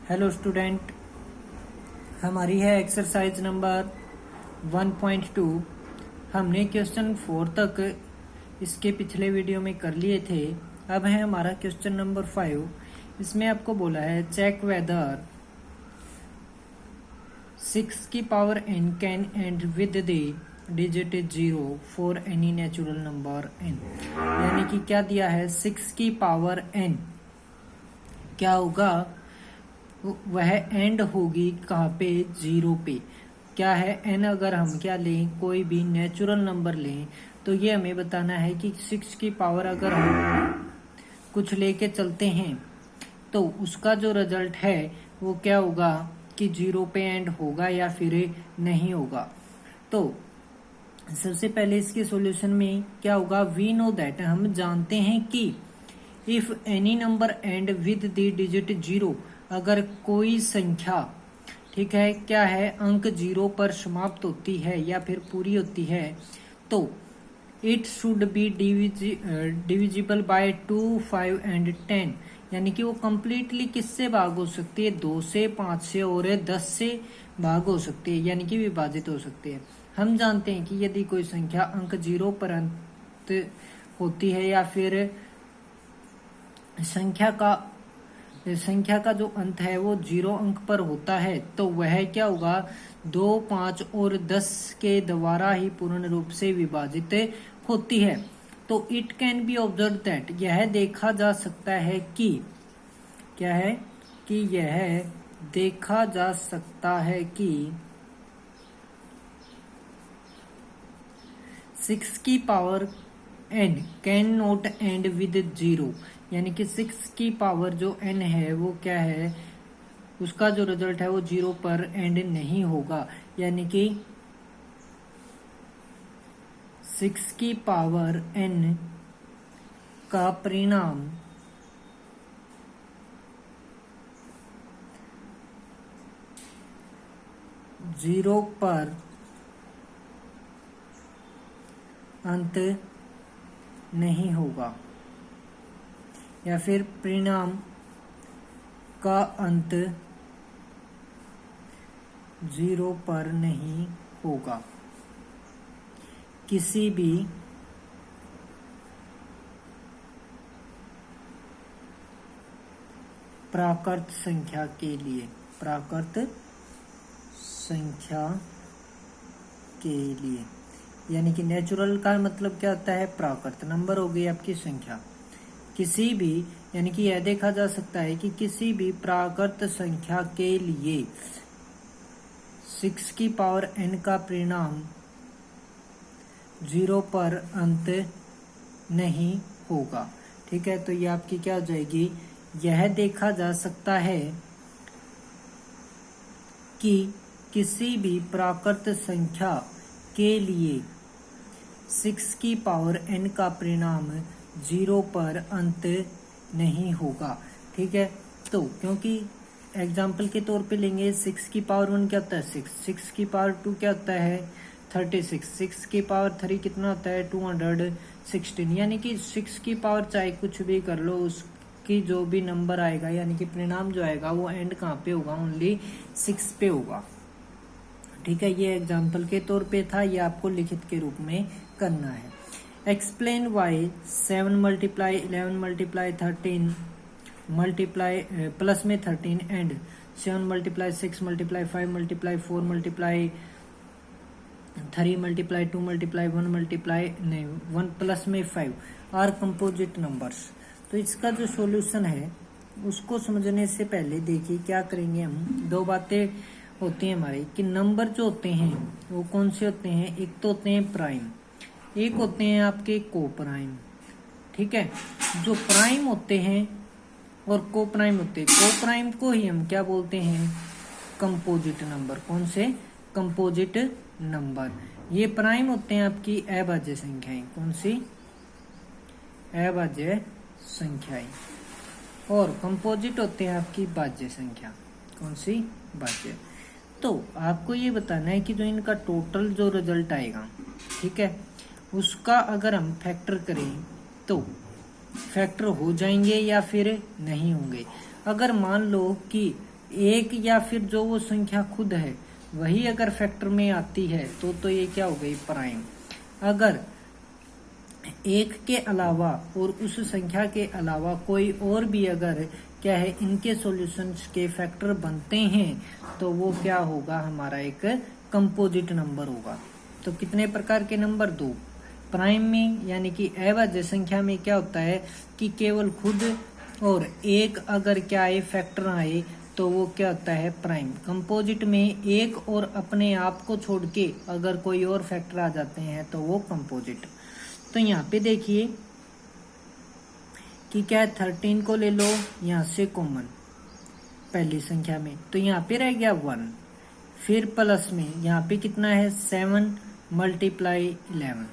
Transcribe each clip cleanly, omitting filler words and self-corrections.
Hello student, हमारी है exercise number 1.2। हमने क्वेश्चन 4 तक इसके पिछले वीडियो में कर लिए थे। अब है हमारा क्वेश्चन नंबर 5। इसमें आपको बोला है चेक वेदर 6 की power n can and with the digit 0 for any natural number n। यानी कि क्या दिया है, 6 की पावर n क्या होगा, वह एंड होगी कहाँ पे, 0 पे। क्या है, n अगर हम क्या लें, कोई भी नेचुरल नंबर लें तो ये हमें बताना है कि 6 की पावर अगर हम कुछ लेके चलते हैं तो उसका जो रिजल्ट है वो क्या होगा कि 0 पे एंड होगा या फिर नहीं होगा। तो सबसे पहले इसके सॉल्यूशन में क्या होगा, वी नो दैट, हम जानते हैं कि if any number and with the digit 0, अगर कोई संख्या, ठीक है, क्या है, अंक 0 पर समाप्त होती है या फिर पूरी होती है, तो it should be divisible by 2, 5 and 10। यानी कि वो कंप्लीटली किससे भाग हो सकती है, 2 से, 5 से और 10 से भाग हो सकती है, यानी कि विभाजित हो सकती है। हम जानते हैं कि यदि कोई संख्या अंक 0 पर अंत होती है या फिर संख्या का जो अंत है वो 0 अंक पर होता है तो वह क्या होगा, 2, 5 और 10 के द्वारा ही पूर्ण रूप से विभाजित होती है। तो it can be observe that, यह देखा जा सकता है कि, क्या है कि यह देखा जा सकता है कि 6 की power n can not and with 0। यानी कि 6 की पावर जो n है वो क्या है, उसका जो रिजल्ट है वो 0 पर एंड नहीं होगा। यानी कि 6 की पावर n का परिणाम जीरो पर अंत नहीं होगा या फिर परिणाम का अंत 0 पर नहीं होगा किसी भी प्राकृत संख्या के लिए, प्राकृत संख्या के लिए। यानी कि नेचुरल का मतलब क्या होता है, प्राकृत। नंबर हो गई आपकी संख्या, किसी भी, यानी कि यह देखा जा सकता है कि किसी भी प्राकृत संख्या के लिए 6 की पावर n का परिणाम 0 पर अंत नहीं होगा। ठीक है, तो ये आपकी क्या हो जाएगी, यह देखा जा सकता है कि किसी भी प्राकृत संख्या के लिए 6 की पावर n का परिणाम 0 पर अंत नहीं होगा। ठीक है, तो क्योंकि एग्जाम्पल के तौर पे लेंगे, 6 की पावर 1 क्या होता है, 6 की पावर 2 क्या होता है, 36, 6 की पावर 3 कितना होता है, 216। यानी कि 6 की पावर चाहे कुछ भी कर लो, उसकी जो भी नंबर आएगा, यानी कि परिणाम जो आएगा वो एंड कहाँ पे होगा, ओनली 6 पे होगा। ठीक है, ये एग्जाम्पल के तौर पे था, ये आपको लिखित के रूप में करना है। Explain why 7 multiply 11 multiply 13 multiply plus में 13 and 7 multiply 6 multiply 5 multiply 4 multiply 3 multiply 2 multiply 1 multiply 1 plus में 5 आर कंपोजिट नंबर्स। तो इसका जो सॉल्यूशन है उसको समझने से पहले देखिए क्या करेंगे हम, दो बातें होती हैं हमारी कि नंबर जो होते हैं वो कौन से होते हैं, एक तो होते हैं प्राइम, एक होते हैं आपके को प्राइम। ठीक है, जो प्राइम होते हैं और को प्राइम होते हैं, को प्राइम को ही हम क्या बोलते हैं, कंपोजिट नंबर। कौन से, कंपोजिट नंबर। ये प्राइम होते हैं आपकी अभाज्य संख्याएं, कौन सी, अभाज्य संख्याएं, और कंपोजिट होते हैं आपकी भाज्य संख्या, कौन सी, भाज्य। तो आपको ये बताना है कि जो इनका टोटल जो रिजल्ट आएगा, ठीक है, उसका अगर हम फैक्टर करें तो फैक्टर हो जाएंगे या फिर नहीं होंगे। अगर मान लो कि एक या फिर जो वो संख्या खुद है वही अगर फैक्टर में आती है तो ये क्या हो गई, प्राइम। अगर एक के अलावा और उस संख्या के अलावा कोई और भी अगर क्या है इनके सॉल्यूशंस के फैक्टर बनते हैं तो वो क्या होगा, हमारा एक कंपोजिट नंबर होगा। तो कितने प्रकार के नंबर, दो। प्राइम में यानी कि अभाज्य संख्या में क्या होता है कि केवल खुद और एक अगर क्या है फैक्टर आए तो वो क्या होता है, प्राइम। कंपोजिट में एक और अपने आप को छोड़ के अगर कोई और फैक्टर आ जाते हैं तो वो कंपोजिट। तो यहाँ पे देखिए कि क्या है, 13 को ले लो यहाँ से कॉमन पहली संख्या में, तो यहाँ पे रह गया 1। फिर प्लस में यहाँ पे कितना है, 7 मल्टीप्लाई 11।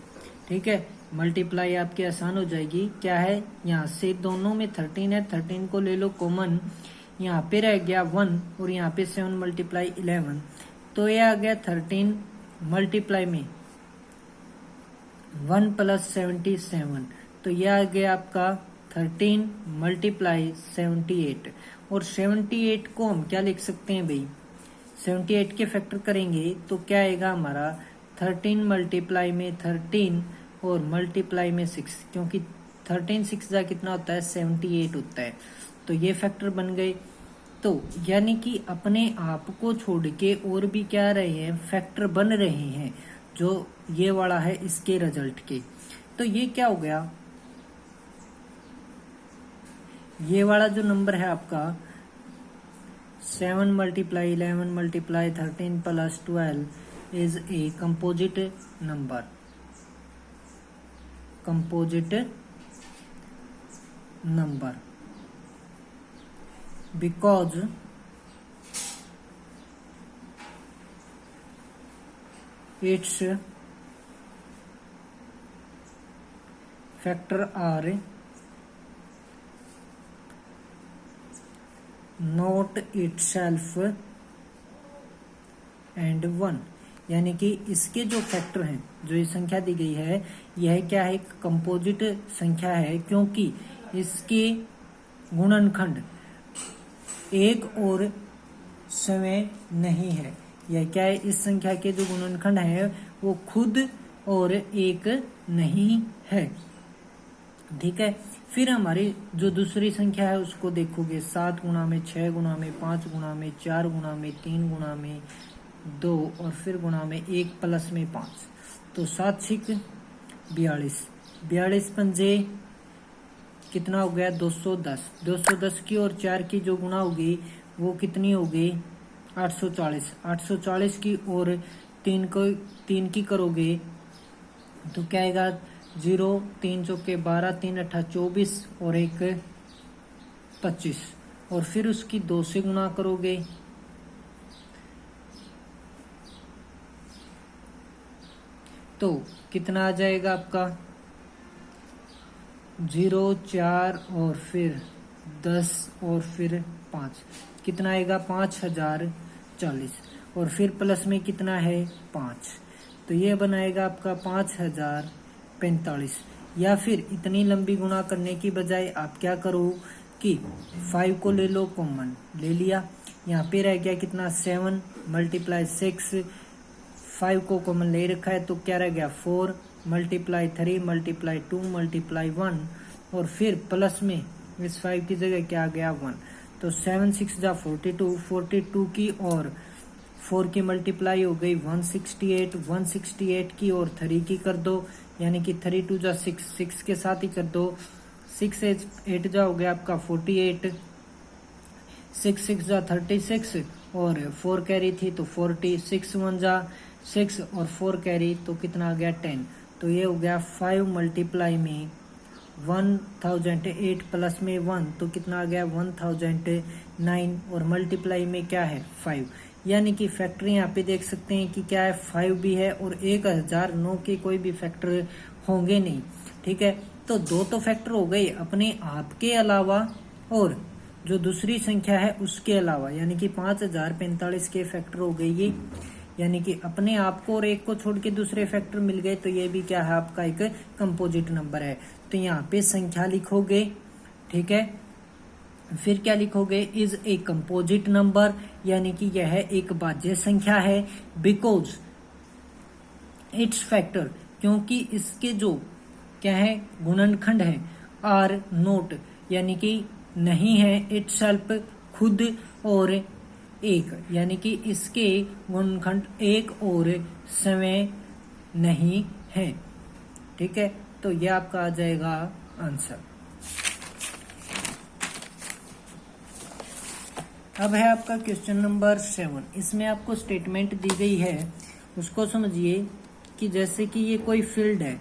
ठीक है, मल्टीप्लाई आपकी आसान हो जाएगी। क्या है, यहाँ से दोनों में 13 है, 13 को ले लो कॉमन, यहाँ पे रह गया 1 और यहाँ पे 7 मल्टीप्लाई 11, तो ये आ गया 13 मल्टीप्लाई में 1 प्लस 77, तो ये आ गया आपका 13 मल्टीप्लाई 78। और 78 को हम क्या लिख सकते हैं भाई, 78 के फैक्टर करेंगे तो क्या आएगा हमारा 13 मल्टीप्लाई में 13 और मल्टीप्लाई में 6, क्योंकि 13 6 जा कितना होता है, 78 होता है। तो ये फैक्टर बन गए। तो यानी कि अपने आप को छोड़ के और भी क्या रहे हैं, फैक्टर बन रहे हैं, जो ये वाला है इसके रिजल्ट के। तो ये क्या हो गया, ये वाला जो नंबर है आपका 7 multiply 11 multiply 13 plus 12 is a composite number, composite number because its factor are not itself and 1। यानी कि इसके जो फैक्टर हैं, जो ये संख्या दी गई है, यह क्या है, एक कंपोजिट संख्या है, क्योंकि इसके गुणनखंड एक और समय नहीं है। यह क्या है, इस संख्या के जो गुणनखंड है वो खुद और एक नहीं है। ठीक है, फिर हमारी जो दूसरी संख्या है उसको देखोगे, 7 गुणा में 6 गुणा में 5 गुणा में 4 गुणा में 3 गुणा में 2 और फिर गुणा में 1 प्लस में 5, तो 7 6 42, 42 पंजे कितना हो गया, 210। 210 की और 4 की जो गुणा होगी वो कितनी होगी, 840। 840 की और 3 की करोगे तो क्या आएगा, 0 3 चौके 12 3 अट्ठा 24 और 1 25, और फिर उसकी 2 से गुणा करोगे तो कितना आ जाएगा आपका, 0 4 और फिर 10 और फिर 5, कितना आएगा, 5040, और फिर प्लस में कितना है, 5, तो ये बनाएगा आपका 5045। या फिर इतनी लंबी गुणा करने की बजाय आप क्या करो कि 5 को ले लो कॉमन, ले लिया, यहाँ पे रह गया कितना, 7 मल्टीप्लाई 6, 5 को कॉमन ले रखा है तो क्या रह गया, 4 मल्टीप्लाई 3 मल्टीप्लाई 2 मल्टीप्लाई 1, और फिर प्लस में इस 5 की जगह क्या आ गया, 1, तो 7 6 जा 42, 42 की और 4 की मल्टीप्लाई हो गई 168, 168 की और 3 की कर दो, यानी कि 3 2 जा 6, 6 के साथ ही कर दो, 6 8 जा हो गया आपका 48, 6 6 जा 36 और 4 कैरी थी तो 40, 6 1 जा 6 और 4 कैरी तो कितना आ गया, 10। तो ये हो गया 5 मल्टीप्लाई में 1008 प्लस में 1 तो कितना आ गया, 1009, और मल्टीप्लाई में क्या है, 5। यानी कि फैक्टर यहाँ पे देख सकते हैं कि क्या है, 5 भी है और 1009 के कोई भी फैक्टर होंगे नहीं। ठीक है, तो 2 तो फैक्टर हो गए अपने आप के अलावा और जो दूसरी संख्या है उसके अलावा, यानी कि 5045 के फैक्टर हो गए ये, यानी कि अपने आप को और एक को छोड़ के दूसरे फैक्टर मिल गए, तो ये भी क्या है, आपका एक कंपोजिट नंबर है। तो यहाँ पे संख्या लिखोगे, ठीक है, फिर क्या लिखोगे, इज ए कंपोजिट नंबर, यानी कि यह एक भाज्य संख्या है। बिकॉज इट्स फैक्टर, क्योंकि इसके जो क्या है गुणनखंड है, आर नोट, यानी कि नहीं है, इटसेल्फ खुद, और एक, यानी कि इसके गुणनखंड एक और समय नहीं है। ठीक है, तो ये आपका आ जाएगा आंसर। अब है आपका क्वेश्चन नंबर 7। इसमें आपको स्टेटमेंट दी गई है, उसको समझिए कि जैसे कि ये कोई फील्ड है,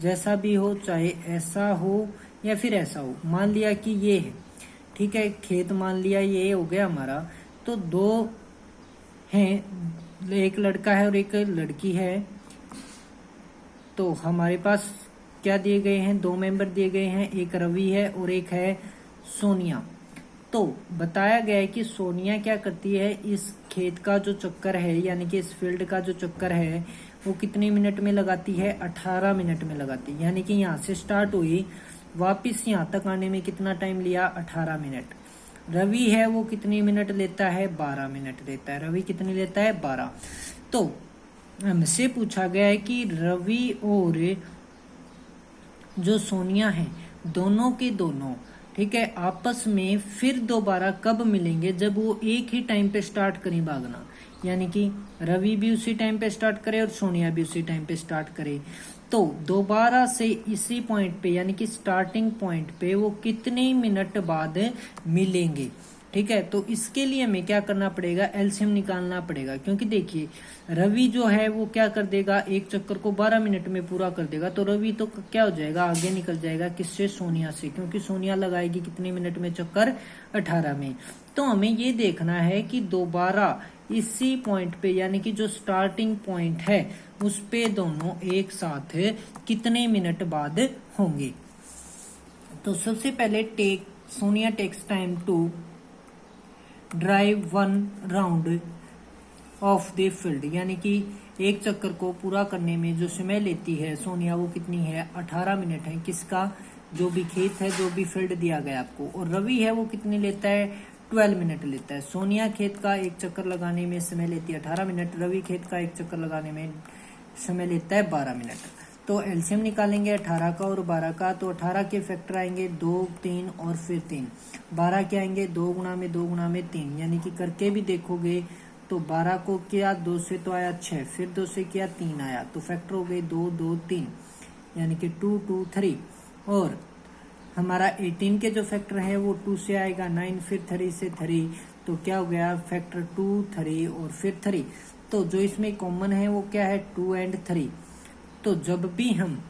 जैसा भी हो, चाहे ऐसा हो या फिर ऐसा हो। मान लिया कि ये है, ठीक है, खेत मान लिया ये हो गया हमारा। तो दो हैं, एक लड़का है और एक लड़की है। तो हमारे पास क्या दिए गए हैं, दो मेंबर दिए गए हैं, एक रवि है और एक है सोनिया। तो बताया गया है कि सोनिया क्या करती है, इस खेत का जो चक्कर है, यानी कि इस फील्ड का जो चक्कर है, वो कितने मिनट में लगाती है, 18 मिनट में लगाती है। यानी कि यहाँ से स्टार्ट हुई, वापिस यहाँ तक आने में कितना टाइम लिया, 18 मिनट। रवि है वो कितने मिनट लेता है, 12 मिनट लेता है। रवि कितने लेता है, 12। तो हमसे पूछा गया है कि रवि और जो सोनिया है, दोनों के दोनों, ठीक है, आपस में फिर दोबारा कब मिलेंगे, जब वो एक ही टाइम पे स्टार्ट करें भागना। यानी कि रवि भी उसी टाइम पे स्टार्ट करे और सोनिया भी उसी टाइम पे स्टार्ट करे। तो दोबारा से इसी पॉइंट पे, यानी कि स्टार्टिंग पॉइंट पे वो कितने मिनट बाद मिलेंगे। ठीक है, तो इसके लिए हमें क्या करना पड़ेगा, एलसीएम निकालना पड़ेगा। क्योंकि देखिए रवि जो है वो क्या कर देगा, एक चक्कर को 12 मिनट में पूरा कर देगा। तो रवि तो क्या हो जाएगा, आगे निकल जाएगा किससे, सोनिया से, क्योंकि सोनिया लगाएगी कितने मिनट में चक्कर, 18 में। तो हमें ये देखना है कि दोबारा इसी पॉइंट पे, यानी कि जो स्टार्टिंग पॉइंट है उस पे दोनों एक साथ कितने मिनट बाद होंगे। तो सबसे पहले Sonia takes time to drive 1 round of the field, यानी कि एक चक्कर को पूरा करने में जो समय लेती है सोनिया, वो कितनी है, 18 मिनट है। किसका, जो भी खेत है, जो भी फील्ड दिया गया आपको। और रवि है वो कितनी लेता है, 12 मिनट लेता है। सोनिया खेत का एक चक्कर लगाने में समय लेती है 18 मिनट, रवि खेत का एक चक्कर लगाने में समय लेता है 12 मिनट। तो एलसीएम निकालेंगे 18 का और 12 का। तो 18 के फैक्टर आएंगे 2, 3 और फिर 3। 12 के आएंगे 2 गुना में 2 गुना में 3, यानी कि करके भी देखोगे तो 12 को किया 2 से तो आया 6, फिर 2 से किया 3 आया, तो फैक्टर हो गए 2, 2, 3, यानी कि 2, 2, 3। और हमारा 18 के जो फैक्टर है वो 2 से आएगा 9, फिर 3 से 3, तो क्या हो गया, फैक्टर 2, 3 और फिर 3। तो जो इसमें कॉमन है वो क्या है, 2 और 3। तो जब भी हम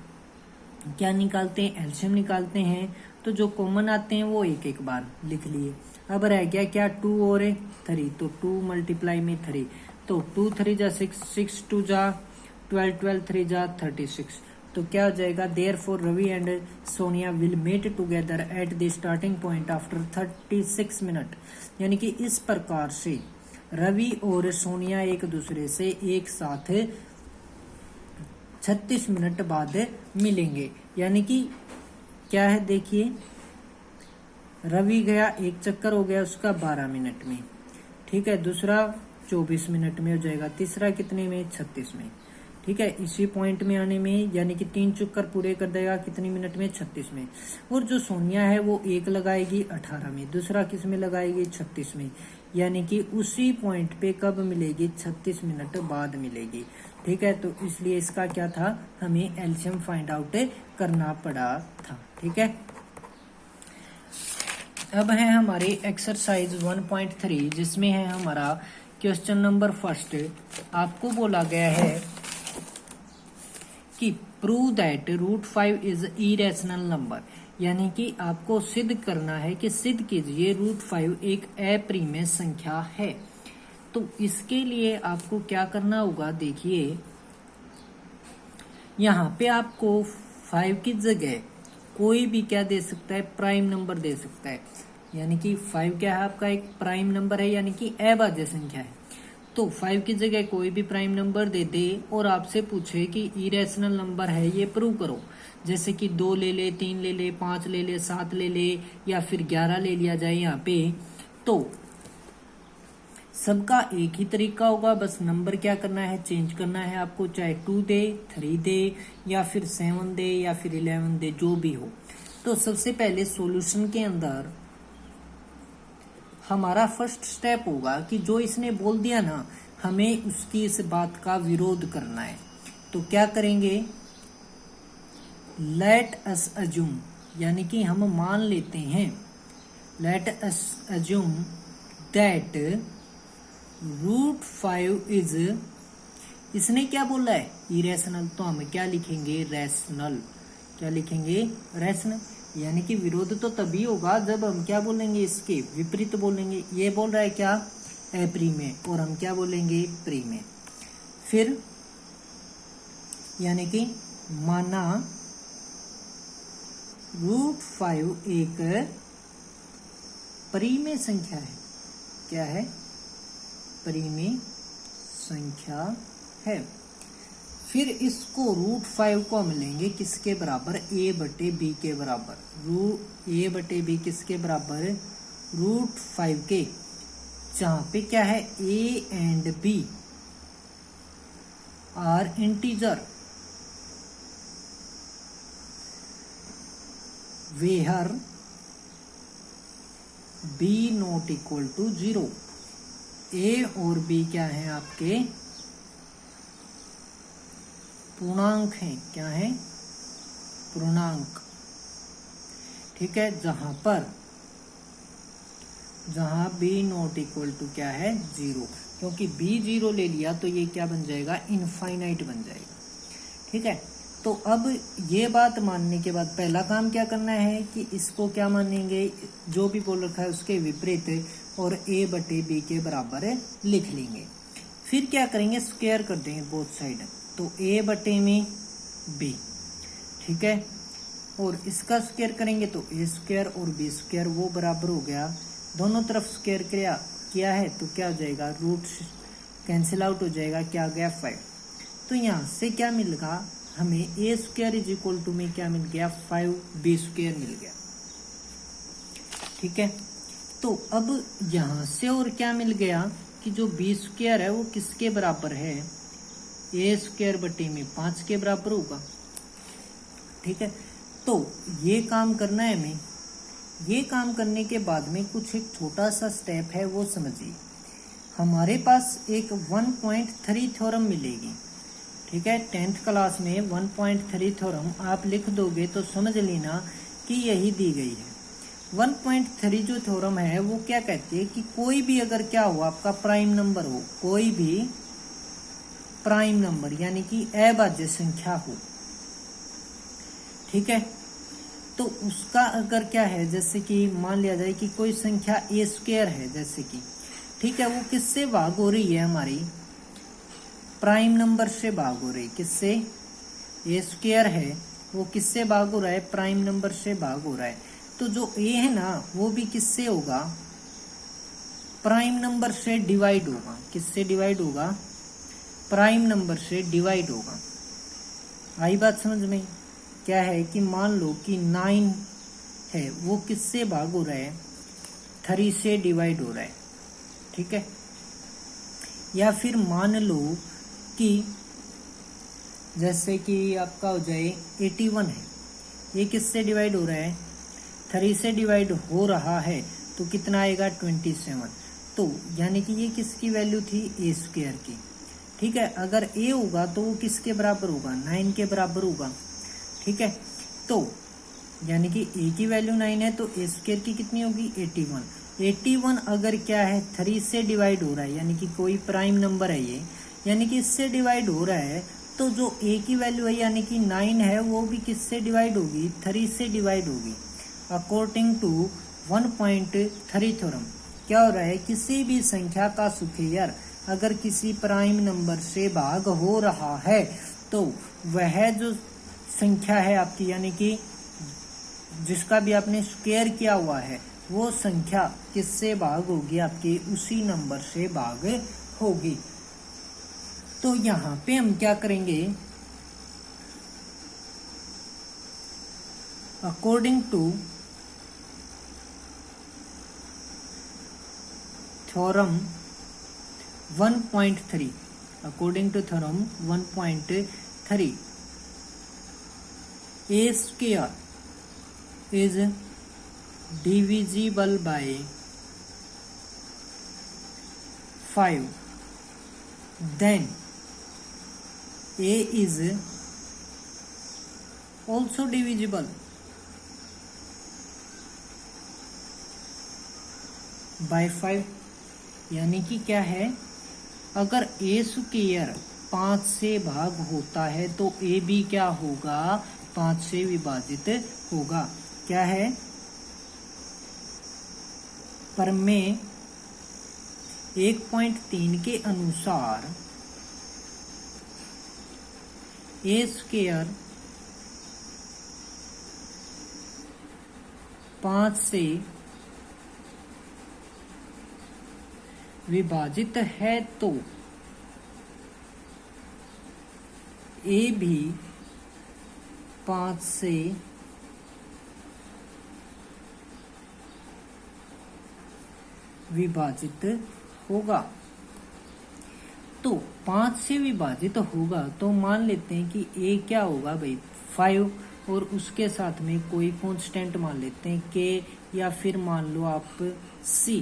क्या निकालते हैं, एलसीएम निकालते हैं, तो जो कॉमन आते हैं वो एक एक बार लिख लिए। अब रह गया क्या, 2 और 3, तो 2 मल्टीप्लाई में 3, तो 2 3 जा 6, 6 2 जा 12, 12 3 जा 36। तो क्या हो जाएगा, therefore Ravi and Sonia will meet together at the starting point after 36 minute. यानी कि इस प्रकार से रवि और सोनिया एक दूसरे से एक साथ 36 मिनट बाद मिलेंगे। यानी कि क्या है, देखिए रवि गया, एक चक्कर हो गया उसका 12 मिनट में, ठीक है, दूसरा 24 मिनट में हो जाएगा, तीसरा कितने में, 36 में। ठीक है, इसी पॉइंट में आने में, यानी कि 3 चक्कर पूरे कर देगा कितनी मिनट में, 36 में। और जो सोनिया है वो एक लगाएगी 18 में, दूसरा किस में लगाएगी, 36 में, यानी कि उसी पॉइंट पे कब मिलेगी, 36 मिनट बाद मिलेगी। ठीक है, तो इसलिए इसका क्या था, हमें एलसीएम फाइंड आउट करना पड़ा था। ठीक है, अब है हमारी एक्सरसाइज 1.3, जिसमें है हमारा क्वेश्चन नंबर फर्स्ट। आपको बोला गया है कि prove that √5 is irrational number, यानी कि आपको सिद्ध करना है कि सिद्ध कीजिए √5 एक अप्रिमेय संख्या है। तो इसके लिए आपको क्या करना होगा, देखिए यहाँ पे आपको 5 की जगह कोई भी क्या दे सकता है, प्राइम नंबर दे सकता है। यानी कि 5 क्या है, आपका एक प्राइम नंबर है, यानी कि अभाज्य संख्या है। तो 5 की जगह कोई भी प्राइम नंबर दे दे और आपसे पूछे कि इरेशनल नंबर है ये प्रूव करो, जैसे कि 2 ले ले, 3 ले ले, 5 ले ले, 7 ले ले या फिर 11 ले लिया जाए यहाँ पे, तो सबका एक ही तरीका होगा, बस नंबर क्या करना है, चेंज करना है आपको, चाहे 2 दे, 3 दे या फिर 7 दे या फिर 11 दे, जो भी हो। तो सबसे पहले सॉल्यूशन के अंदर हमारा फर्स्ट स्टेप होगा कि जो इसने बोल दिया ना, हमें उसकी इस बात का विरोध करना है। तो क्या करेंगे, लेट अस अज्यूम, यानी कि हम मान लेते हैं, let us assume that √5 is, इसने क्या बोला है, इरेशनल, तो हम क्या लिखेंगे, रैशनल। क्या लिखेंगे, रैशनल। यानी कि विरोध तो तभी होगा जब हम क्या बोलेंगे, इसके विपरीत बोलेंगे। ये बोल रहा है क्या, एप्री में, और हम क्या बोलेंगे, प्री में। फिर यानी कि माना √5 एक परिमेय संख्या है। क्या है, परिमेय संख्या है। फिर इसको √5 को हम लेंगे किसके बराबर, a/b के बराबर। a/b किसके बराबर, √5 के, जहां पे क्या है, a and b are integer, where b not equal to 0। a और b क्या है आपके, पूर्णांक हैं। क्या है, पूर्णांक। ठीक है, जहां b नॉट इक्वल टू क्या है, 0, क्योंकि b 0 ले लिया तो ये क्या बन जाएगा, इनफाइनाइट बन जाएगा। ठीक है, तो अब ये बात मानने के बाद पहला काम क्या करना है कि इसको क्या मानेंगे, जो भी बोल रखा है उसके विपरीत, और a/b के बराबर लिख लेंगे। फिर क्या करेंगे, स्क्वायर कर देंगे बोथ साइड, तो a/b। ठीक है, और इसका स्क्वायर करेंगे तो a² और b² वो बराबर हो गया, दोनों तरफ स्क्वायर किया है तो क्या हो जाएगा, रूट कैंसिल आउट हो जाएगा, क्या आ गया, 5। तो यहाँ से क्या मिलेगा हमें, a² इज इक्वल टू में क्या मिल गया, 5b² मिल गया। ठीक है, तो अब यहाँ से और क्या मिल गया कि जो b² है वो किसके बराबर है, a² में 5 के बराबर होगा। ठीक है, तो ये काम करना है हमें। ये काम करने के बाद में कुछ एक छोटा सा स्टेप है, वो समझिए। हमारे पास एक 1.3 थ्योरम मिलेगी। ठीक है, 10th क्लास में 1.3 थ्योरम आप लिख दोगे तो समझ लेना कि यही दी गई है। 1.3 जो थ्योरम है वो क्या कहती है कि कोई भी अगर क्या हो, आपका प्राइम नंबर हो, कोई भी प्राइम नंबर यानी कि अभाज्य संख्या हो, ठीक है, तो उसका अगर क्या है, जैसे कि मान लिया जाए कि कोई संख्या a² है, जैसे कि, ठीक है, वो किससे भाग हो रही है, हमारी प्राइम नंबर से भाग हो रही। किससे, a² है वो किससे भाग हो रहा है, प्राइम नंबर से भाग हो रहा है। तो जो a है ना वो भी किससे होगा, प्राइम नंबर से डिवाइड होगा। किससे डिवाइड होगा, प्राइम नंबर से डिवाइड होगा। आई बात समझ में। क्या है कि मान लो कि 9 है, वो किससे भाग हो रहा है, 3 से डिवाइड हो रहा है। ठीक है, या फिर मान लो कि जैसे कि आपका हो जाए 81 है, ये किससे डिवाइड हो रहा है, 3 से डिवाइड हो रहा है, तो कितना आएगा, 27। तो यानी कि ये किसकी वैल्यू थी, a² की। ठीक है, अगर a होगा तो वो किसके बराबर होगा, 9 के बराबर होगा। ठीक है, तो यानी कि a की वैल्यू 9 है तो a² की कितनी होगी, 81। 81 अगर क्या है, 3 से डिवाइड हो रहा है, यानी कि कोई प्राइम नंबर है ये, यानी कि इससे डिवाइड हो रहा है, तो जो a की वैल्यू है यानी कि 9 है, वो भी किससे डिवाइड होगी, 3 से डिवाइड होगी। अकॉर्डिंग टू 1.3 थ्योरम क्या हो रहा है, किसी भी संख्या का स्क्वायर अगर किसी प्राइम नंबर से भाग हो रहा है तो वह जो संख्या है आपकी, यानी कि जिसका भी आपने स्क्वायर किया हुआ है, वो संख्या किससे भाग होगी, आपकी उसी नंबर से भाग होगी। तो यहाँ पे हम क्या करेंगे, according to theorem 1.3, according to theorem 1.3, a square is divisible by 5, then a is also divisible by 5। यानी कि क्या है, अगर a स्क्वायर 5 से भाग होता है तो a भी क्या होगा, 5 से विभाजित होगा। क्या है, प्रमेय 1.3 के अनुसार a स्क्वायर 5 से विभाजित है तो a भी 5 से विभाजित होगा। तो 5 से विभाजित होगा तो मान लेते हैं कि a क्या होगा भाई 5, और उसके साथ में कोई कांस्टेंट मान लेते हैं k, या फिर मान लो आप c,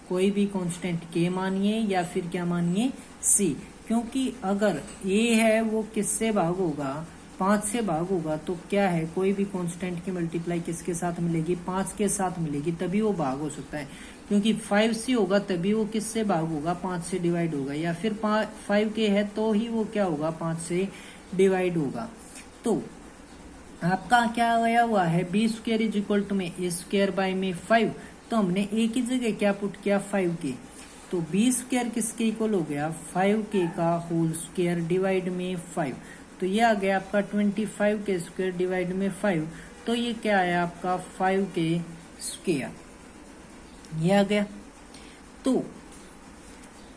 कोई भी कांस्टेंट k मानिए या फिर क्या मानिए c, क्योंकि अगर a है वो किससे भाग होगा, 5 से भाग होगा, तो क्या है, कोई भी कांस्टेंट की मल्टीप्लाई किसके साथ मिलेगी, 5 के साथ मिलेगी, तभी वो भाग हो सकता है। क्योंकि 5 से होगा तभी वो किससे भाग होगा, 5 से डिवाइड होगा, या फिर 5 के है तो ही वो क्या होगा, 5 से डिवाइड होगा। तो आपका क्या गया हुआ है, b square is equal to में ए स्क्वायर बाय में 5, तो हमने ए की जगह क्या पुट किया, 5k, तो बी स्क्वायर किसके इक्वल हो गया, 5k का होल स्क्वायर डिवाइड में 5, तो ये आ गया आपका 25k स्क्वायर डिवाइड में 5, तो ये क्या आया आपका 5k स्क्वायर, ये आ गया। तो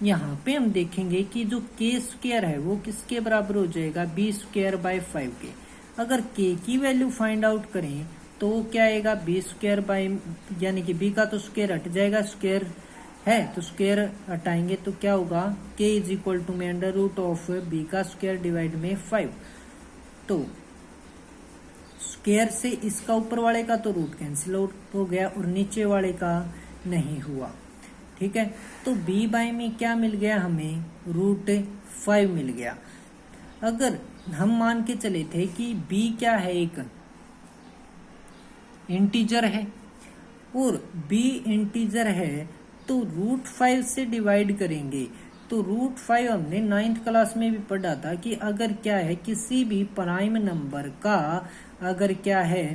यहाँ पे हम देखेंगे कि जो k स्क्वायर है वो किसके बराबर हो जाएगा, बी स्क्वायर बाय 5k। अगर k की वैल्यू फाइंड आउट करें तो क्या आएगा, बी स्क्वायर बाय, यानी कि b का तो स्क्वायर हट जाएगा, स्क्वायर है तो स्क्वायर हटाएंगे तो क्या होगा, k इज इक्वल टू में अंडर रूट ऑफ b का स्क्वायर डिवाइड में 5। तो स्क्वायर से इसका ऊपर वाले का तो रूट कैंसिल आउट हो गया और नीचे वाले का नहीं हुआ, ठीक है। तो b बाय में क्या मिल गया हमें, रूट 5 मिल गया। अगर हम मान के चले थे कि b क्या है, एक इंटीजर है, और b इंटीजर है तो रूट 5 से डिवाइड करेंगे, तो रूट 5 हमने 9th क्लास में भी पढ़ा था कि अगर क्या है, किसी भी प्राइम नंबर का अगर क्या है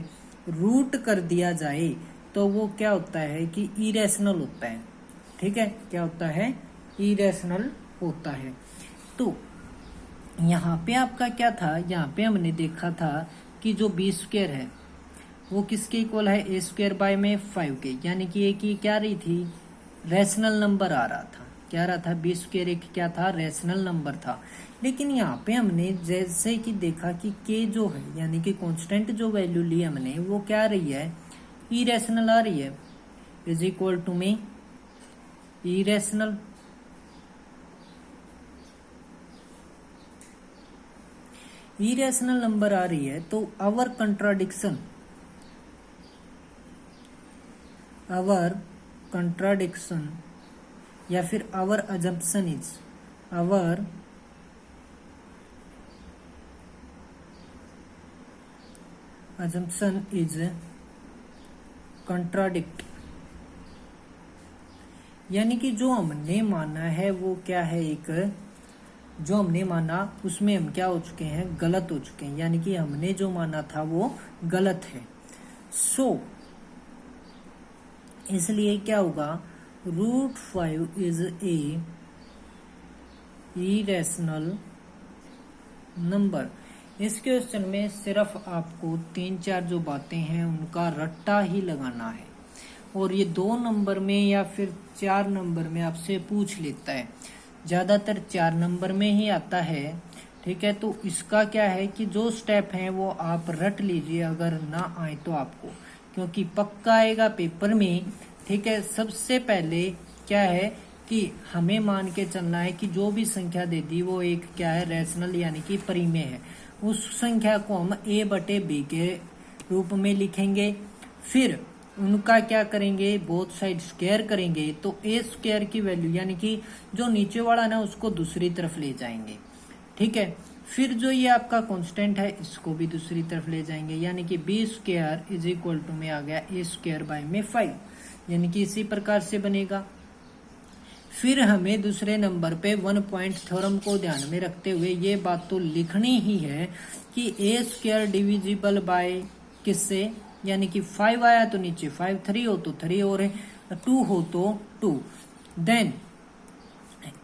रूट कर दिया जाए तो वो क्या होता है कि इरेशनल होता है, ठीक है, क्या होता है, इरेशनल होता है। तो यहाँ पे आपका क्या था, यहाँ पे हमने देखा था कि जो बी स्क्वायर है वो किसके इक्वल है, ए स्क्वायर बाय में 5k, यानी कि एक की क्या रही थी, रैशनल नंबर आ रहा था, क्या रहा था, बी स्क्वायर एक क्या था, रैशनल नंबर था। लेकिन यहाँ पे हमने जैसे कि देखा कि k जो है यानी कि कांस्टेंट जो वैल्यू ली हमने वो क्या रही है, इरेशनल आ रही है, इज इक्वल टू में इरेशनल। इरेशनल नंबर आ रही है तो आवर कंट्राडिक्शन या फिर our assumption is, our assumption is contradict, यानी कि जो हमने माना है वो क्या है, एक जो हमने माना उसमें हम क्या हो चुके हैं, गलत हो चुके हैं, यानी कि हमने जो माना था वो गलत है। सो इसलिए क्या होगा, root 5 is a irrational number. इस क्वेश्चन में सिर्फ आपको 3-4 जो बातें हैं उनका रट्टा ही लगाना है, और ये 2 नंबर में या फिर 4 नंबर में आपसे पूछ लेता है। ज़्यादातर 4 नंबर में ही आता है। ठीक है, तो इसका क्या है कि जो स्टेप है वो आप रट लीजिए, अगर ना आए तो आपको, क्योंकि पक्का आएगा पेपर में। ठीक है, सबसे पहले क्या है कि हमें मान के चलना है कि जो भी संख्या दे दी वो एक क्या है, रैशनल यानी कि परिमेय है। उस संख्या को हम a/b के रूप में लिखेंगे, फिर उनका क्या करेंगे, बोथ साइड स्क्वायर करेंगे, तो a स्क्वायर की वैल्यू यानी कि जो नीचे वाला ना उसको दूसरी तरफ ले जाएंगे। ठीक है, फिर जो ये आपका कांस्टेंट है इसको भी दूसरी तरफ ले जाएंगे, यानी कि b square is equal to में आ गया a स्क्वायर बाय में 5, यानी कि इसी प्रकार से बनेगा। फिर हमें दूसरे नंबर पे 1 पॉइंट थ्योरम को ध्यान में रखते हुए ये बात तो लिखनी ही है कि a स्क्वायर डिविजिबल बाय किससे, यानी कि 5 आया तो नीचे 5, 3 हो तो 3 और 2 हो तो 2, then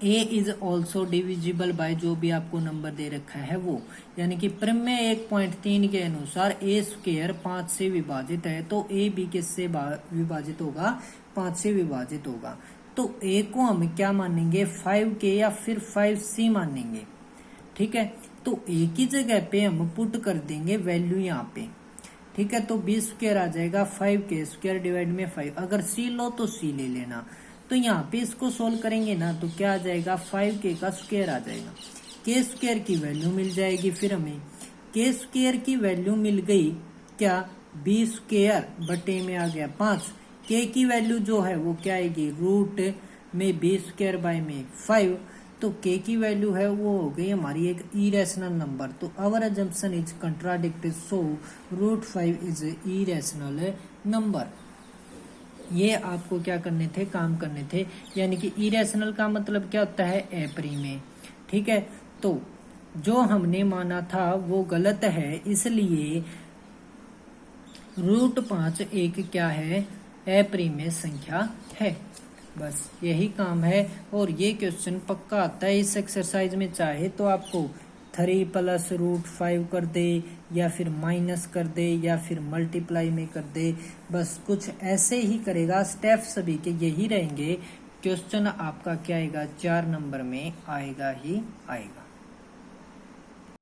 a is also divisible by जो भी आपको नंबर दे रखा है वो, यानी कि प्रमेय 1.3 के अनुसार a स्क्वायर 5 से विभाजित है, तो a भी किससे विभाजित होगा, 5 से विभाजित होगा। तो a को हम क्या मानेंगे, 5k या फिर 5c मानेंगे। ठीक है, तो a की जगह पे हम पुट कर देंगे वैल्यू यहाँ पे। ठीक है, तो b स्क्वायर आ जाएगा 5k स्क्वायर डिवाइड में 5, अगर c लो तो c ले लेना। तो यहाँ पे इसको सोल्व करेंगे ना तो क्या आ जाएगा, 5k का स्क्वायर आ जाएगा, k स्क्वायर की वैल्यू मिल जाएगी। फिर हमें k स्क्वायर की वैल्यू मिल गई, क्या, b स्क्वायर बटे में आ गया 5, k की वैल्यू जो है वो क्या आएगी, रूट में b स्क्वायर बाय में 5, तो k की वैल्यू है वो हो गई हमारी एक इरेशनल नंबर। तो our assumption is contradicted, so root 5 is irrational number. ये आपको क्या करने थे, काम करने थे, यानी कि इरेशनल का मतलब क्या होता है, अप्रिमेय। ठीक है, तो जो हमने माना था वो गलत है, इसलिए रूट 5 एक क्या है, अप्रिमेय संख्या है। बस यही काम है, और ये क्वेश्चन पक्का आता है इस एक्सरसाइज में। चाहे तो आपको 3 प्लस रूट 5 कर दे, या फिर माइनस कर दे, या फिर मल्टीप्लाई में कर दे, बस कुछ ऐसे ही करेगा। स्टेप सभी के यही रहेंगे। क्वेश्चन आपका क्या आएगा, 4 नंबर में आएगा ही आएगा।